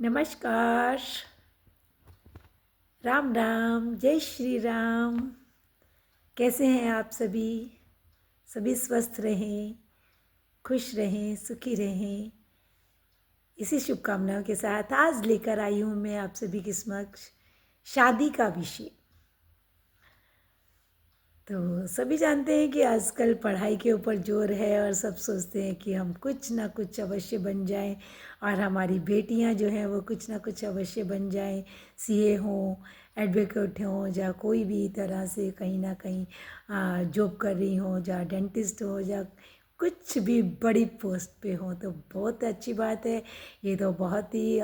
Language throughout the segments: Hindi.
नमस्कार। राम राम, जय श्री राम। कैसे हैं आप सभी? सभी स्वस्थ रहें, खुश रहें, सुखी रहें। इसी शुभकामनाओं के साथ आज लेकर आई हूँ मैं आप सभी के समक्ष शादी का विषय। तो सभी जानते हैं कि आजकल पढ़ाई के ऊपर जोर है और सब सोचते हैं कि हम कुछ ना कुछ अवश्य बन जाएं और हमारी बेटियां जो हैं वो कुछ ना कुछ अवश्य बन जाएं, सीए हों, एडवोकेट हों, या कोई भी तरह से कहीं ना कहीं जॉब कर रही हों, या डेंटिस्ट हो, या कुछ भी बड़ी पोस्ट पे हो। तो बहुत अच्छी बात है। ये तो बहुत ही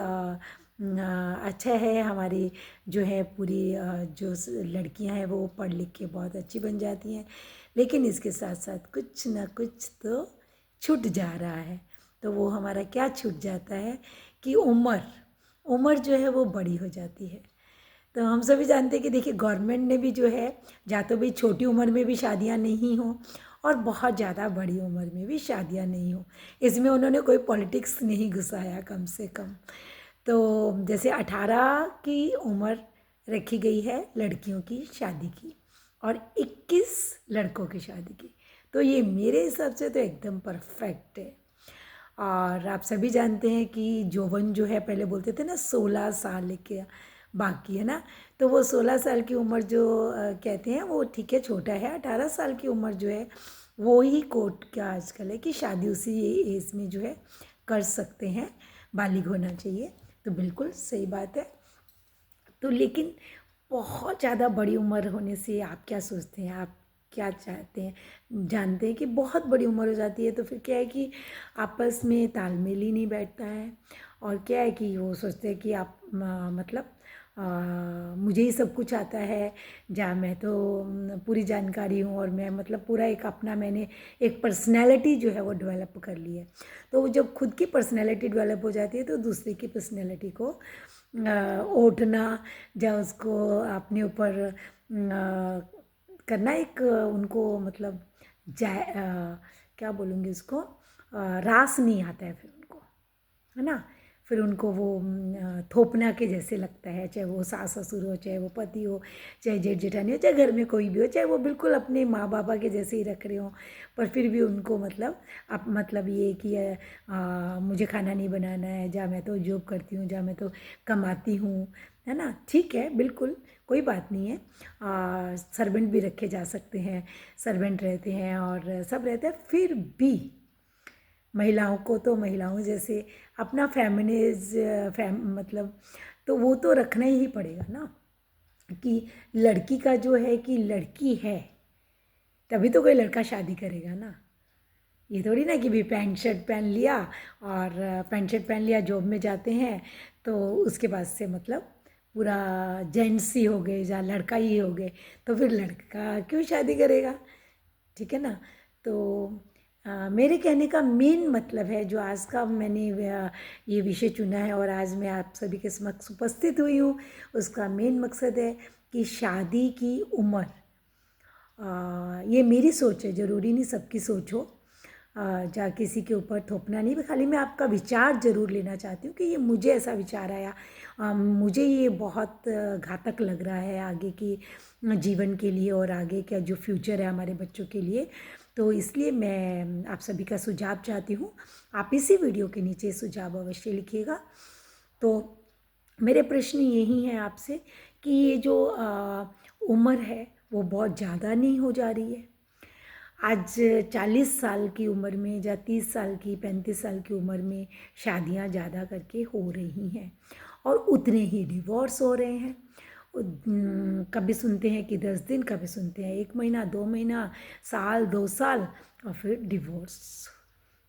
अच्छा है। हमारी जो है पूरी जो लड़कियां हैं वो पढ़ लिख के बहुत अच्छी बन जाती हैं, लेकिन इसके साथ साथ कुछ ना कुछ तो छूट जा रहा है। तो वो हमारा क्या छूट जाता है कि उम्र उम्र जो है वो बड़ी हो जाती है। तो हम सभी जानते हैं कि देखिए गवर्नमेंट ने भी जो है, या तो भाई छोटी उम्र में भी शादियां नहीं हो और बहुत ज़्यादा बड़ी उम्र में भी शादियां नहीं हो, इसमें उन्होंने कोई पॉलिटिक्स नहीं घुसाया कम से कम। तो जैसे 18 की उम्र रखी गई है लड़कियों की शादी की और 21 लड़कों की शादी की। तो ये मेरे हिसाब से तो एकदम परफेक्ट है। और आप सभी जानते हैं कि जौवन जो है, पहले बोलते थे ना 16 साल के बाकी है ना, तो वो 16 साल की उम्र जो कहते हैं वो ठीक है, छोटा है। 18 साल की उम्र जो है वो ही कोर्ट का आजकल है कि शादी उसी एज में जो है कर सकते हैं, बालिग होना चाहिए। तो बिल्कुल सही बात है। तो लेकिन बहुत ज़्यादा बड़ी उम्र होने से आप क्या सोचते हैं, आप क्या चाहते हैं? जानते हैं कि बहुत बड़ी उम्र हो जाती है तो फिर क्या है कि आपस में तालमेल ही नहीं बैठता है। और क्या है कि वो सोचते हैं कि आप मतलब मुझे ही सब कुछ आता है, जहाँ मैं तो पूरी जानकारी हूँ, और मैं मतलब पूरा एक अपना मैंने एक पर्सनैलिटी जो है वो डेवलप कर ली है। तो वो जब खुद की पर्सनैलिटी डेवलप हो जाती है तो दूसरे की पर्सनैलिटी को ओढ़ना, या उसको अपने ऊपर करना, एक उनको मतलब क्या बोलूँगी उसको, रास नहीं आता है फिर उनको, है ना। फिर उनको वो थोपना के जैसे लगता है, चाहे वो सास ससुर हो, चाहे वो पति हो, चाहे जेठ जेठानी हो, चाहे घर में कोई भी हो, चाहे वो बिल्कुल अपने माँ बापा के जैसे ही रख रहे हो, पर फिर भी उनको मतलब अब मतलब ये कि मुझे खाना नहीं बनाना है, जहाँ मैं तो जॉब करती हूँ, जहाँ मैं तो कमाती हूँ, है ना। ठीक है, बिल्कुल कोई बात नहीं है। सर्वेंट भी रखे जा सकते हैं, सर्वेंट रहते हैं और सब रहते हैं, फिर भी महिलाओं को तो महिलाओं जैसे अपना फेमिनिज मतलब तो वो तो रखना ही पड़ेगा ना, कि लड़की का जो है कि लड़की है तभी तो कोई लड़का शादी करेगा ना। ये थोड़ी ना कि भी पैंट शर्ट पहन लिया और पैंट शर्ट पहन लिया, जॉब में जाते हैं तो उसके बाद से मतलब पूरा जेंट्स ही हो गए या लड़का ही हो गए, तो फिर लड़का क्यों शादी करेगा? ठीक है ना। तो मेरे कहने का मेन मतलब है, जो आज का मैंने ये विषय चुना है और आज मैं आप सभी के समक्ष उपस्थित हुई हूँ, उसका मेन मकसद है कि शादी की उम्र, ये मेरी सोच है, ज़रूरी नहीं सबकी सोच हो। जा किसी के ऊपर थोपना नहीं, खाली मैं आपका विचार ज़रूर लेना चाहती हूँ कि ये मुझे ऐसा विचार आया, मुझे ये बहुत घातक लग रहा है आगे की जीवन के लिए और आगे का जो फ्यूचर है हमारे बच्चों के लिए। तो इसलिए मैं आप सभी का सुझाव चाहती हूँ। आप इसी वीडियो के नीचे सुझाव अवश्य लिखिएगा। तो मेरे प्रश्न यही हैं आपसे कि ये जो उम्र है वो बहुत ज़्यादा नहीं हो जा रही है? आज 40 साल की उम्र में या 30 साल की 35 साल की उम्र में शादियां ज़्यादा करके हो रही हैं और उतने ही डिवोर्स हो रहे हैं। कभी सुनते हैं कि 10 दिन, कभी सुनते हैं 1 महीना, 2 महीना, साल, 2 साल, और फिर डिवोर्स,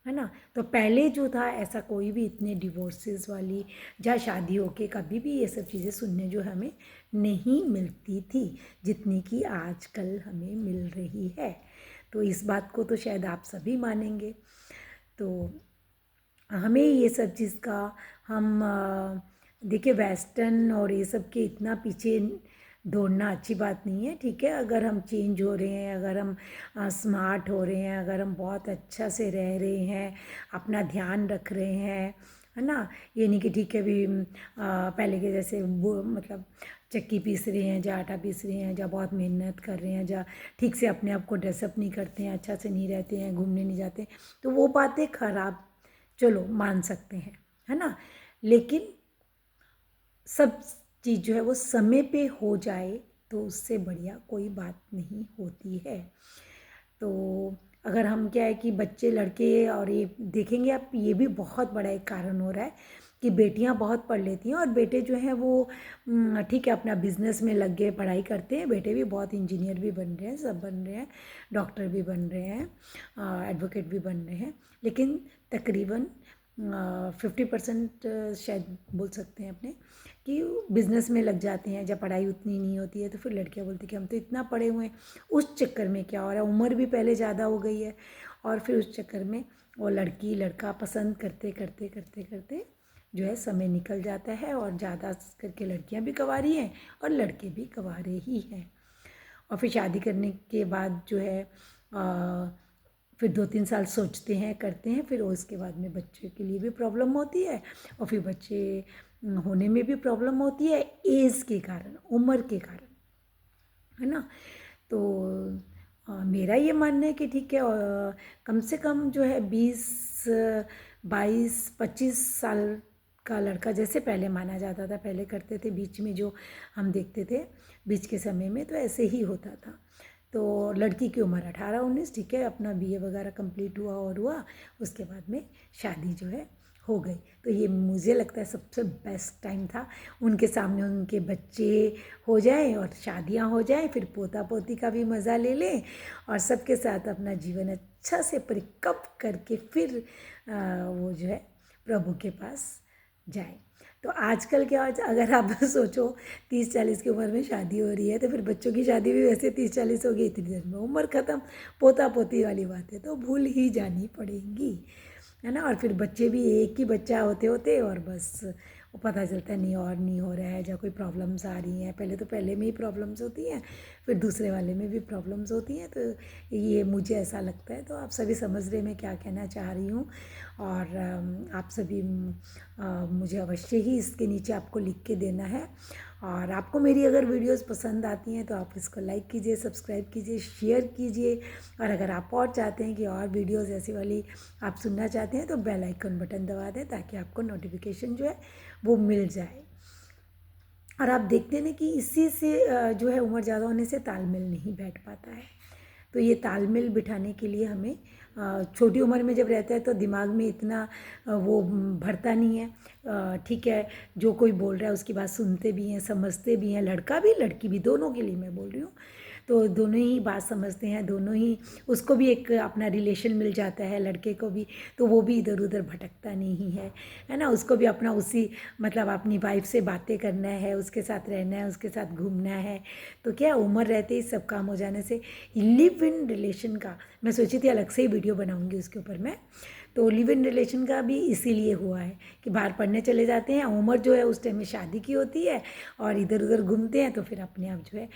है ना। तो पहले जो था ऐसा कोई भी इतने डिवोर्सेस वाली या शादी होके कभी भी ये सब चीज़ें सुनने जो हमें नहीं मिलती थी, जितनी कि आजकल हमें मिल रही है। तो इस बात को तो शायद आप सभी मानेंगे। तो हमें ये सब चीज़ का हम देखिए वेस्टर्न और ये सब के इतना पीछे दौड़ना अच्छी बात नहीं है। ठीक है, अगर हम चेंज हो रहे हैं, अगर हम स्मार्ट हो रहे हैं, अगर हम बहुत अच्छा से रह रहे हैं, अपना ध्यान रख रहे हैं, है ना। ये नहीं कि ठीक है अभी पहले के जैसे वो मतलब चक्की पीस रहे हैं या आटा पीस रहे हैं या बहुत मेहनत कर रहे हैं या ठीक से अपने आप को ड्रेसअप नहीं करते हैं, अच्छा से नहीं रहते हैं, घूमने नहीं जाते, तो वो बातें खराब चलो मान सकते हैं, है ना। लेकिन सब चीज़ जो है वो समय पे हो जाए तो उससे बढ़िया कोई बात नहीं होती है। तो अगर हम क्या है कि बच्चे लड़के और ये देखेंगे आप, ये भी बहुत बड़ा एक कारण हो रहा है कि बेटियां बहुत पढ़ लेती हैं और बेटे जो हैं वो ठीक है अपना बिजनेस में लग गए, पढ़ाई करते हैं, बेटे भी बहुत इंजीनियर भी बन रहे हैं, सब बन रहे हैं, डॉक्टर भी बन रहे हैं, एडवोकेट भी बन रहे हैं, लेकिन तकरीबन 50% शायद बोल सकते हैं अपने कि बिज़नेस में लग जाते हैं। जब पढ़ाई उतनी नहीं होती है तो फिर लड़कियां बोलती हैं कि हम तो इतना पढ़े हुए हैं। उस चक्कर में क्या हो रहा है, उम्र भी पहले ज़्यादा हो गई है और फिर उस चक्कर में वो लड़की लड़का पसंद करते करते करते करते जो है समय निकल जाता है और ज़्यादा करके लड़कियां भी कवारी हैं और लड़के भी कवारे ही हैं। और फिर शादी करने के बाद जो है फिर 2-3 साल सोचते हैं, करते हैं, फिर उसके बाद में बच्चे के लिए भी प्रॉब्लम होती है और फिर बच्चे होने में भी प्रॉब्लम होती है एज के कारण, उम्र के कारण, है ना। तो मेरा ये मानना है कि ठीक है कम से कम जो है 20-22-25 साल का लड़का जैसे पहले माना जाता था, पहले करते थे, बीच में जो हम देखते थे बीच के समय में तो ऐसे ही होता था। तो लड़की की उम्र 18-19 ठीक है, अपना बीए वगैरह कंप्लीट हुआ और हुआ, उसके बाद में शादी जो है हो गई। तो ये मुझे लगता है सबसे बेस्ट टाइम था, उनके सामने उनके बच्चे हो जाएं और शादियां हो जाएं, फिर पोता पोती का भी मज़ा ले लें और सबके साथ अपना जीवन अच्छा से परिकप करके फिर वो जो है प्रभु के पास जाए। तो आजकल क्या अगर आप सोचो 30-40 की उम्र में शादी हो रही है तो फिर बच्चों की शादी भी वैसे 30-40 हो गई, इतनी देर में उम्र ख़त्म, पोता पोती वाली बात है तो भूल ही जानी पड़ेंगी, है ना। और फिर बच्चे भी एक ही बच्चा होते होते और बस वो पता चलता है नहीं और नहीं हो रहा है या कोई प्रॉब्लम्स आ रही हैं, पहले तो पहले में ही प्रॉब्लम्स होती हैं, फिर दूसरे वाले में भी प्रॉब्लम्स होती हैं। तो ये मुझे ऐसा लगता है, तो आप सभी समझ रहे मैं क्या कहना चाह रही हूँ। और आप सभी मुझे अवश्य ही इसके नीचे आपको लिख के देना है। और आपको मेरी अगर वीडियोस पसंद आती हैं तो आप इसको लाइक कीजिए, सब्सक्राइब कीजिए, शेयर कीजिए। और अगर आप और चाहते हैं कि और वीडियोस ऐसी वाली आप सुनना चाहते हैं तो बेल आइकन बटन दबा दें ताकि आपको नोटिफिकेशन जो है वो मिल जाए। और आप देखते हैं ना कि इसी से जो है उम्र ज़्यादा होने से तालमेल नहीं बैठ पाता है। तो ये तालमेल बिठाने के लिए हमें छोटी उम्र में जब रहता है तो दिमाग में इतना वो भरता नहीं है, ठीक है, जो कोई बोल रहा है उसकी बात सुनते भी हैं, समझते भी हैं, लड़का भी लड़की भी दोनों के लिए मैं बोल रही हूँ। तो दोनों ही बात समझते हैं, दोनों ही, उसको भी एक अपना रिलेशन मिल जाता है लड़के को भी, तो वो भी इधर उधर भटकता नहीं है ना। उसको भी अपना उसी मतलब अपनी वाइफ से बातें करना है, उसके साथ रहना है, उसके साथ घूमना है। तो क्या उम्र रहते ही सब काम हो जाने से लिव इन रिलेशन का मैं सोची थी अलग से ही वीडियो बनाऊंगी उसके ऊपर मैं। तो लिव इन रिलेशन का भी इसीलिए हुआ है कि बाहर पढ़ने चले जाते हैं, उम्र जो है उस टाइम में शादी की होती है और इधर उधर घूमते हैं, तो फिर अपने आप जो है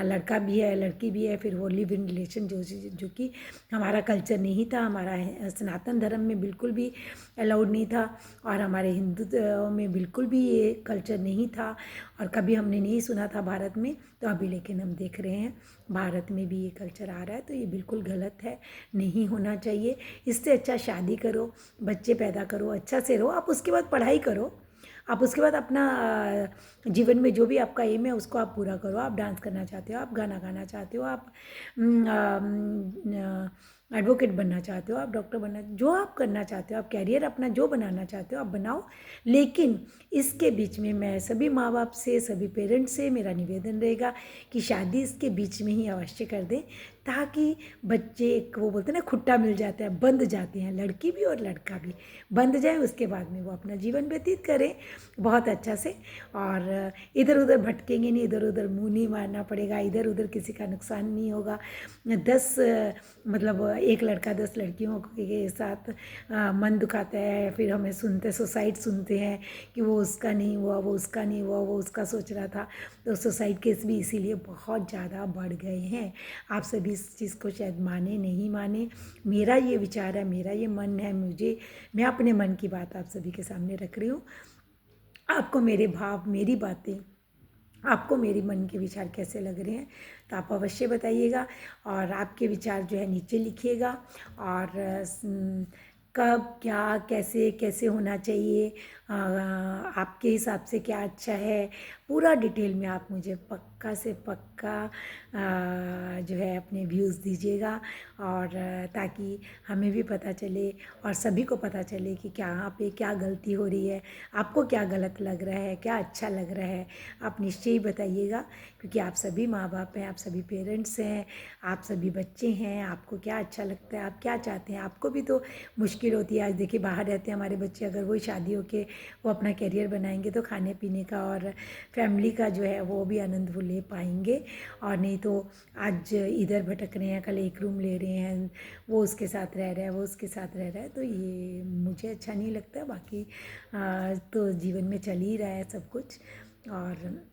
लड़का भी है लड़की भी है, फिर वो लिव इन रिलेशन जो कि हमारा कल्चर नहीं था, हमारा सनातन धर्म में बिल्कुल भी अलाउड नहीं था और हमारे हिंदू में बिल्कुल भी ये कल्चर नहीं था और कभी हमने नहीं सुना था भारत में। तो अभी लेकिन हम देख रहे हैं भारत में भी ये कल्चर आ रहा है, तो ये बिल्कुल गलत है, नहीं होना चाहिए। इससे अच्छा शादी करो, बच्चे पैदा करो, अच्छा से रहो, आप उसके बाद पढ़ाई करो, आप उसके बाद अपना जीवन में जो भी आपका एम है उसको आप पूरा करो। आप डांस करना चाहते हो, आप गाना गाना चाहते हो, आप एडवोकेट बनना चाहते हो, आप डॉक्टर बनना, जो आप करना चाहते हो, आप कैरियर अपना जो बनाना चाहते हो आप बनाओ। लेकिन इसके बीच में मैं सभी माँ बाप से, सभी पेरेंट्स से मेरा निवेदन रहेगा कि शादी इसके बीच में ही अवश्य कर दें ताकि बच्चे एक वो बोलते हैं ना खुट्टा मिल जाता है, बंध जाते हैं, लड़की भी और लड़का भी बंध जाए, उसके बाद में वो अपना जीवन व्यतीत करें बहुत अच्छा से। और इधर उधर भटकेंगे नहीं, इधर उधर मुँह नहीं मारना पड़ेगा, इधर उधर किसी का नुकसान नहीं होगा। 10 मतलब एक लड़का 10 लड़कियों के साथ मन दुखाता है, फिर हमें सुनते सुसाइड सुनते हैं कि वो उसका नहीं हुआ, वो उसका नहीं हुआ, वो उसका सोच रहा था। तो सुसाइड केस भी इसीलिए बहुत ज़्यादा बढ़ गए हैं। आप सभी भी इस चीज़ को शायद माने नहीं माने, मेरा ये विचार है, मेरा ये मन है, मैं अपने मन की बात आप सभी के सामने रख रही हूँ। आपको मेरे भाव, मेरी बातें, आपको मेरे मन के विचार कैसे लग रहे हैं, तो आप अवश्य बताइएगा। और आपके विचार जो है नीचे लिखिएगा। और कब क्या कैसे कैसे होना चाहिए, आपके हिसाब से क्या अच्छा है, पूरा डिटेल में आप मुझे पक्का से पक्का जो है अपने व्यूज़ दीजिएगा। और ताकि हमें भी पता चले और सभी को पता चले कि कहाँ पे क्या गलती हो रही है, आपको क्या गलत लग रहा है, क्या अच्छा लग रहा है। आप निश्चय ही बताइएगा, क्योंकि आप सभी माँ बाप हैं, आप सभी पेरेंट्स हैं, आप सभी बच्चे हैं। आपको क्या अच्छा लगता है, आप क्या चाहते हैं। आपको भी तो मुश्किल होती है। आज देखिए बाहर रहते हैं हमारे बच्चे, अगर वही शादी होके वो अपना करियर बनाएंगे तो खाने पीने का और फैमिली का जो है वो भी आनंद वो ले पाएंगे। और नहीं तो आज इधर भटक रहे हैं, कल एक रूम ले रहे हैं, वो उसके साथ रह रहा है, वो उसके साथ रह रहा है, तो ये मुझे अच्छा नहीं लगता। बाकी तो जीवन में चल ही रहा है सब कुछ। और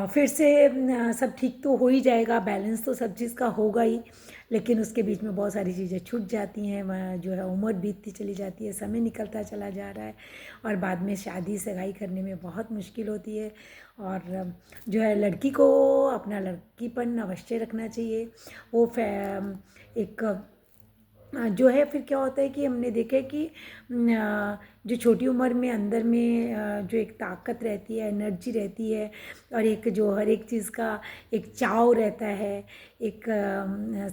फिर से सब ठीक तो हो ही जाएगा, बैलेंस तो सब चीज़ का होगा ही। लेकिन उसके बीच में बहुत सारी चीज़ें छूट जाती हैं, जो है उम्र बीतती चली जाती है, समय निकलता चला जा रहा है, और बाद में शादी सगाई करने में बहुत मुश्किल होती है। और जो है लड़की को अपना लड़कीपन अवश्य रखना चाहिए। वो एक जो है फिर क्या होता है कि हमने देखा है कि जो छोटी उम्र में अंदर में जो एक ताकत रहती है, एनर्जी रहती है, और एक जो हर एक चीज़ का एक चाव रहता है, एक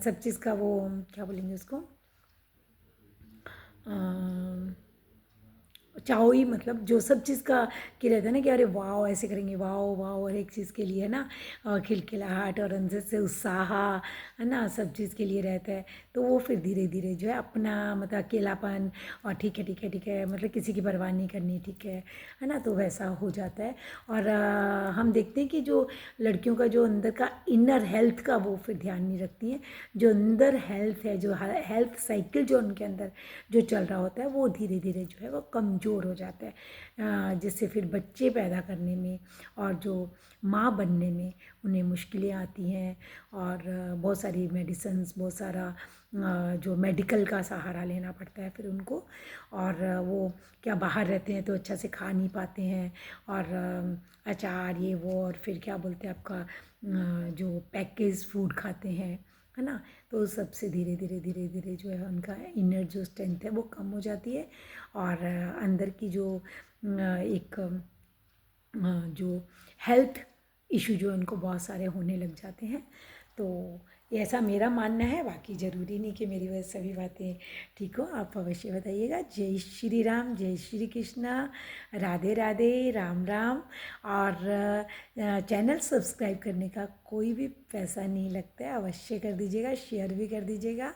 सब चीज़ का वो क्या बोलेंगे उसको, चाहो ही, मतलब जो सब चीज़ का कि रहता है ना कि अरे वाह ऐसे करेंगे, वाह वाह, हर एक चीज़ के लिए ना खिलखिलाहट और अंदर से उत्साह है ना, सब चीज़ के लिए रहता है। तो वो फिर धीरे धीरे जो है अपना मतलब अकेलापन, और ठीक है ठीक है ठीक है, मतलब किसी की परवाह नहीं करनी, ठीक है ना, तो वैसा हो जाता है। और हम देखते हैं कि जो लड़कियों का जो अंदर का इनर हेल्थ का वो फिर ध्यान नहीं रखती हैं। जो अंदर हेल्थ है, जो हेल्थ साइकिल जो उनके अंदर जो चल रहा होता है, वो धीरे धीरे जो है वो कमज़ोर हो जाता है, जिससे फिर बच्चे पैदा करने में और जो माँ बनने में उन्हें मुश्किलें आती हैं। और बहुत सारी मेडिसिन्स, बहुत सारा जो मेडिकल का सहारा लेना पड़ता है फिर उनको। और वो क्या बाहर रहते हैं तो अच्छा से खा नहीं पाते हैं, और अचार ये वो, और फिर क्या बोलते हैं आपका जो पैकेज फूड खाते हैं, है ना। तो सबसे धीरे धीरे धीरे धीरे जो है उनका इनर जो स्ट्रेंथ है वो कम हो जाती है। और अंदर की जो एक जो हेल्थ इशू जो उनको बहुत सारे होने लग जाते हैं। तो ये ऐसा मेरा मानना है, बाकी ज़रूरी नहीं कि मेरी वजह सभी बातें ठीक हो। आप अवश्य बताइएगा। जय श्री राम, जय श्री कृष्णा, राधे राधे, राम राम। और चैनल सब्सक्राइब करने का कोई भी पैसा नहीं लगता है, अवश्य कर दीजिएगा, शेयर भी कर दीजिएगा।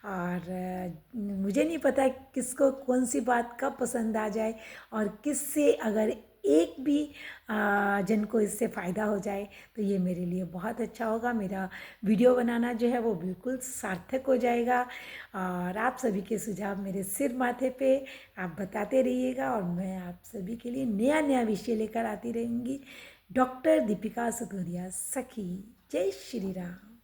और मुझे नहीं पता किसको कौन सी बात कब पसंद आ जाए, और किससे अगर एक भी जन को इससे फ़ायदा हो जाए तो ये मेरे लिए बहुत अच्छा होगा। मेरा वीडियो बनाना जो है वो बिल्कुल सार्थक हो जाएगा। और आप सभी के सुझाव मेरे सिर माथे पे आप बताते रहिएगा, और मैं आप सभी के लिए नया नया विषय लेकर आती रहूँगी। डॉक्टर दीपिका सुतोरिया सखी। जय श्री राम।